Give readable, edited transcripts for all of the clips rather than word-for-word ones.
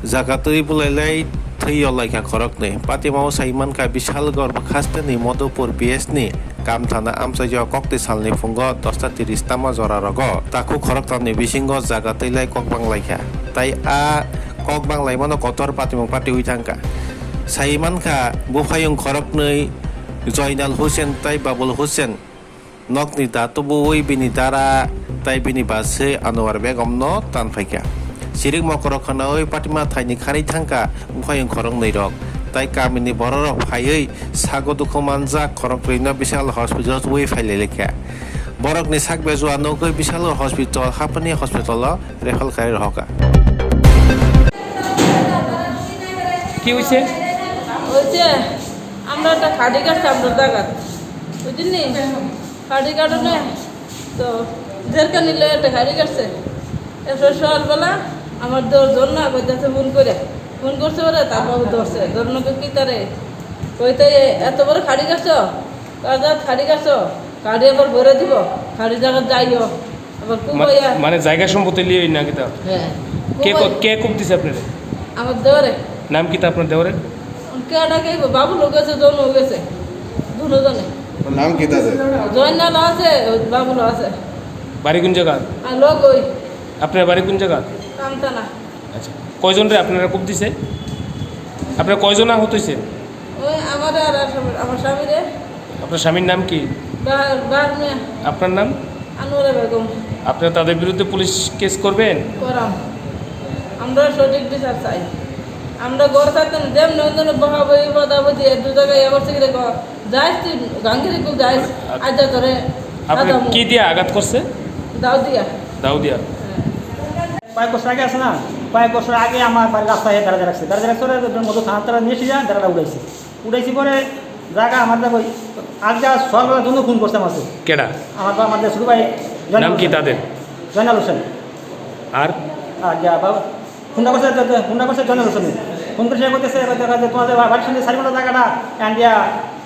Zakatui bulai thaiyo laika khorok ni patimao saiman ka bishal gor bakhaste ni Madhupur BS ni kam thana amsajo kokti salni fungo 10:30 tama jora rogo taku khorok tamni bisingo jagatui lai kokbang laika tai a kokbang lai mano kotor patimong pati uitangka saiman ka bufayung khorok nei Joinal Hussein tai Babul Hussein nokni datu bui bini dara tai bini base Anwar Begum no tanfaika sirik mokorok khanoi patima thaini khari thangka bufayung khorok nei rok tai kamini bororok phaioi sago dukho manja khorok reina bisal hospital ui phaile lekha borok ni sak bejuwa nokoi bisal hospital hapani hospital referral kai roka কি হইছে হচ্ছে আমরা একটা খাড়ি কাটছি আমরা জায়গা বুঝলি খাড়ি কাটনে তো যেরকা নিলে একটা খাড়ি কাটছে এরপর সকালবেলা আমার জন্য কইতেছে ফোন করছে ওরা তারপর ধরছে ধরনকে কি তারে কইতে এত বড় খাড়ি কাটছো কাজা খাড়ি কাটছো খাড়ি আবার ভরে দিব খাড়ি জায়গা যাইও আবার কুবাইয়া মানে জায়গা সম্পত্তি লিয়ে না কিতা হ্যাঁ কে কুপ দিছে আপনারে আমার দেওয়ারে নাম কিতা আপনার দেওরে কেডা কে বাবু লোক আছে জন লোক আছে দুজনে নাম কি তাদের জয়নাল আছে বাবুল আছে বাড়ি কোন জায়গা আর লোক ওই আপনার বাড়ি কোন জায়গা কামতানা আচ্ছা কয়জন রে আপনারা কুপ দিছে আপনার কয়জন আহত হইছে ওই আমার আর আমার স্বামী রে আপনার স্বামীর নাম কি বার মেয়ে আপনার নাম আনোয়ারা বেগম আপনারা তাদের বিরুদ্ধে পুলিশ কেস করবেন করাম আমরা সঠিক বিচার চাই আমরা গড় থাকতেন যেম নন্দন বহাবই বদাবদি দু জায়গায় এবার থেকে যাইস তুই গাঙ্গিরি কুল যাইস আজ ধরে আপনি কি দিয়ে আঘাত করছে দাও দিয়া দাও দিয়া কয়েক বছর আগে আছে না কয়েক বছর আগে আমার বাড়ির রাস্তায় দাঁড়া রাখছে দাঁড়া রাখছে মতো থানা তারা নিয়ে এসে যায় দাঁড়াটা উড়াইছি পরে জায়গা আমার দেখো আজ যা সকালবেলার জন্য ফোন করছে আমার কেডা আমাদের শুরু ভাই নাম কি তাদের জয়নাল হোসেন আর আর যা বাবা ফোনটা করছে জয়নাল হোসেন ফোন করে সে করতেছে তোমাদের বাড়ির সঙ্গে সারি মতো জায়গাটা অ্যান্ড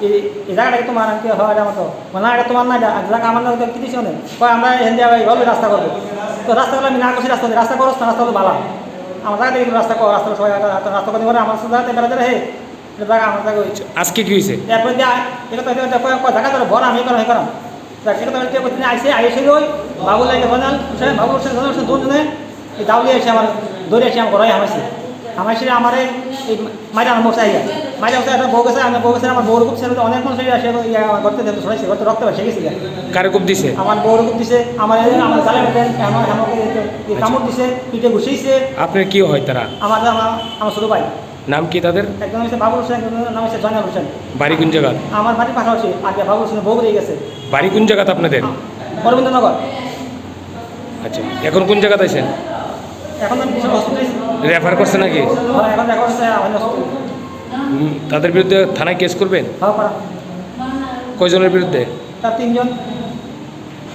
এই জায়গাটাকে তোমার আমি হয় এটা মতো না এটা তোমার না জায়গা আমার না কি দিচ্ছি অনেক আমরা এখান দিয়ে এইভাবে রাস্তা করবো তো রাস্তাগুলো আমি না করছি রাস্তা করো রাস্তা হলো ভালো আমার জায়গা থেকে রাস্তা করো রাস্তা সবাই রাস্তা করতে পারে আমার সাথে বেড়াতে হে জায়গা আমার জায়গা হয়েছে আজকে কি হয়েছে এরপরে জায়গা ধরো ভরা আমি করা করাম এটা আইসে ওই বাবুল লাগে জয়নাল হোসেন বাবুল হোসেন জয়নাল হোসেন দুজনে এই দাউলিয়ে এসে আমার দৌড়ে এসে আমার ঘরে হামাইছে আমার এই মাইরা আমার মশাই মাইরা মশাই একটা বউ গেছে আমি বউ গেছে আমার বউর খুব ছেলে অনেক মানুষ আসে ঘরতে সরাইছে ঘরতে রক্ত বেসে গেছে কারে কুপ দিছে আমার বউর খুব দিছে আমার গালে আমার কামড় দিছে পিঠে ঘুষেছে আপনার কি হয় তারা আমার ছোটো ভাই নাম কি তাদের একজন হচ্ছে বাবুল হোসেন একজন নাম হচ্ছে জয়নাল হোসেন বাড়ি কোন জায়গা আমার বাড়ির পাশাপাশি আর বাবুল হোসেন বউ রয়ে গেছে বাড়ি কোন জায়গাতে আপনাদের অরবিন্দনগর আচ্ছা এখন কোন জায়গাতে আছেন এখন হসপিটাল রেফার করছে নাকি এখন দেখা হচ্ছে তাদের বিরুদ্ধে থানায় কেস করবেন হওয়া করা কয়জনের বিরুদ্ধে তার 3 জন